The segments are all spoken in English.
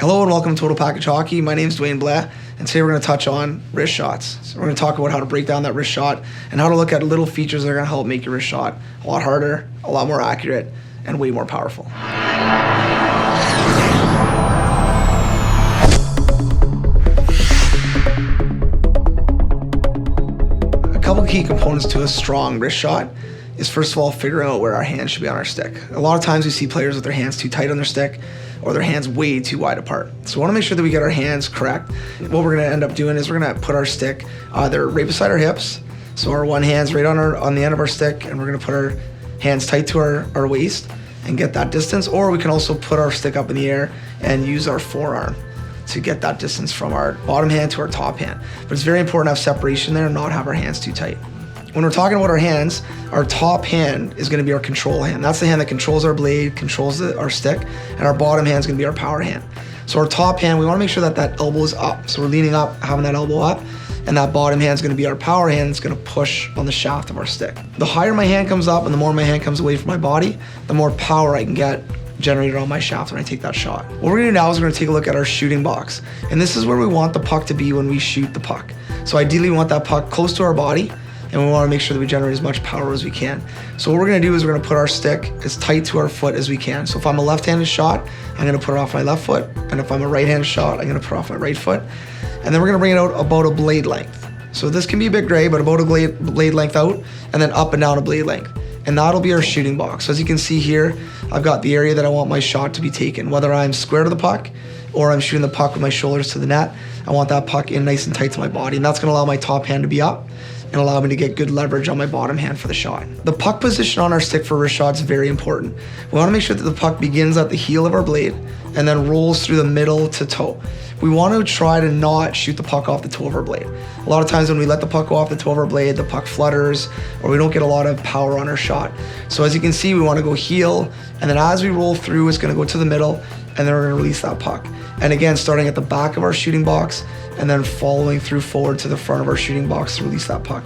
Hello and welcome to Total Package Hockey. My name is Dwayne Blair, and today we're going to touch on wrist shots. So we're going to talk about how to break down that wrist shot and how to look at little features that are going to help make your wrist shot a lot harder, a lot more accurate, and way more powerful. A couple key components to a strong wrist shot is, first of all, figuring out where our hands should be on our stick. A lot of times we see players with their hands too tight on their stick or their hands way too wide apart. So we want to make sure that we get our hands correct. What we're going to end up doing is we're going to put our stick either right beside our hips, so our one hand's right on the end of our stick, and we're going to put our hands tight to our waist and get that distance, or we can also put our stick up in the air and use our forearm to get that distance from our bottom hand to our top hand. But it's very important to have separation there and not have our hands too tight. When we're talking about our hands, our top hand is going to be our control hand. That's the hand that controls our blade, controls our stick, and our bottom hand is going to be our power hand. So our top hand, we want to make sure that that elbow is up. So we're leaning up, having that elbow up, and that bottom hand is going to be our power hand. It's going to push on the shaft of our stick. The higher my hand comes up and the more my hand comes away from my body, the more power I can get generated on my shaft when I take that shot. What we're going to do now is we're going to take a look at our shooting box. And this is where we want the puck to be when we shoot the puck. So ideally we want that puck close to our body, and we want to make sure that we generate as much power as we can. So what we're going to do is we're going to put our stick as tight to our foot as we can. So if I'm a left-handed shot, I'm going to put it off my left foot. And if I'm a right-handed shot, I'm going to put it off my right foot. And then we're going to bring it out about a blade length. So this can be a bit gray, but about a blade length out, and then up and down a blade length. And that'll be our shooting box. So as you can see here, I've got the area that I want my shot to be taken. Whether I'm square to the puck or I'm shooting the puck with my shoulders to the net, I want that puck in nice and tight to my body. And that's going to allow my top hand to be up and allow me to get good leverage on my bottom hand for the shot. The puck position on our stick for wrist shot is very important. We want to make sure that the puck begins at the heel of our blade and then rolls through the middle to toe. We want to try to not shoot the puck off the toe of our blade. A lot of times when we let the puck go off the toe of our blade, the puck flutters or we don't get a lot of power on our shot. So as you can see, we want to go heel, and then as we roll through, it's going to go to the middle, and then we're going to release that puck. And again, starting at the back of our shooting box and then following through forward to the front of our shooting box to release that puck.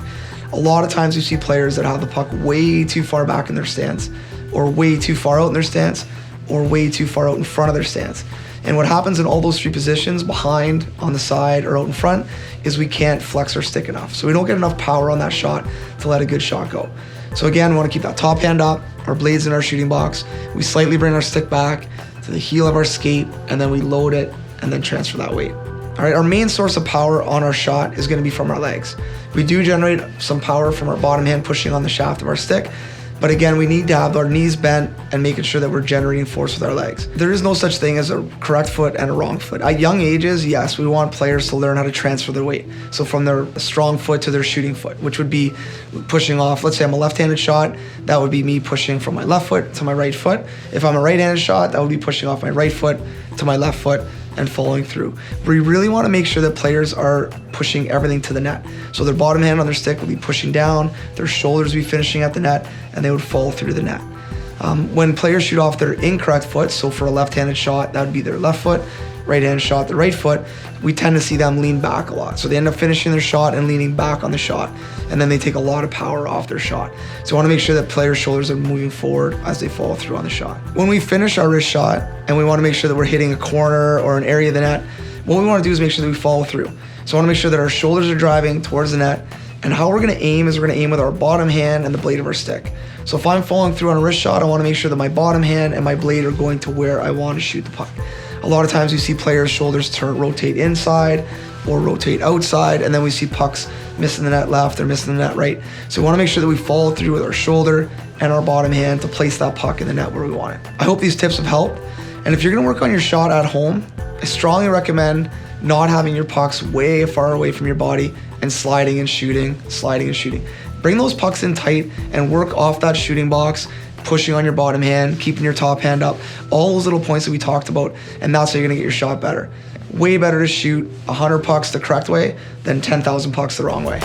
A lot of times we see players that have the puck way too far back in their stance, or way too far out in their stance, or way too far out in front of their stance. And what happens in all those three positions, behind, on the side, or out in front, is we can't flex our stick enough. So we don't get enough power on that shot to let a good shot go. So again, we want to keep that top hand up, our blades in our shooting box. We slightly bring our stick back to the heel of our skate, and then we load it and then transfer that weight. All right, our main source of power on our shot is going to be from our legs. We do generate some power from our bottom hand pushing on the shaft of our stick, but again, we need to have our knees bent and making sure that we're generating force with our legs. There is no such thing as a correct foot and a wrong foot. At young ages, yes, we want players to learn how to transfer their weight. So from their strong foot to their shooting foot, which would be pushing off. Let's say I'm a left-handed shot, that would be me pushing from my left foot to my right foot. If I'm a right-handed shot, that would be pushing off my right foot to my left foot and following through. We really want to make sure that players are pushing everything to the net. So their bottom hand on their stick will be pushing down, their shoulders will be finishing at the net, and they would fall through the net. When players shoot off their incorrect foot, so for a left-handed shot, that would be their left foot, right-handed shot, the right foot, we tend to see them lean back a lot. So they end up finishing their shot and leaning back on the shot, and then they take a lot of power off their shot. So I want to make sure that players' shoulders are moving forward as they follow through on the shot. When we finish our wrist shot, and we want to make sure that we're hitting a corner or an area of the net, what we want to do is make sure that we follow through. So I want to make sure that our shoulders are driving towards the net, and how we're going to aim is we're going to aim with our bottom hand and the blade of our stick. So if I'm following through on a wrist shot, I want to make sure that my bottom hand and my blade are going to where I want to shoot the puck. A lot of times we see players' shoulders rotate inside or rotate outside, and then we see pucks missing the net left or missing the net right. So we want to make sure that we follow through with our shoulder and our bottom hand to place that puck in the net where we want it. I hope these tips have helped. And if you're going to work on your shot at home, I strongly recommend not having your pucks way far away from your body and sliding and shooting, sliding and shooting. Bring those pucks in tight and work off that shooting box, pushing on your bottom hand, keeping your top hand up, all those little points that we talked about, and that's how you're gonna get your shot better. Way better to shoot 100 pucks the correct way than 10,000 pucks the wrong way.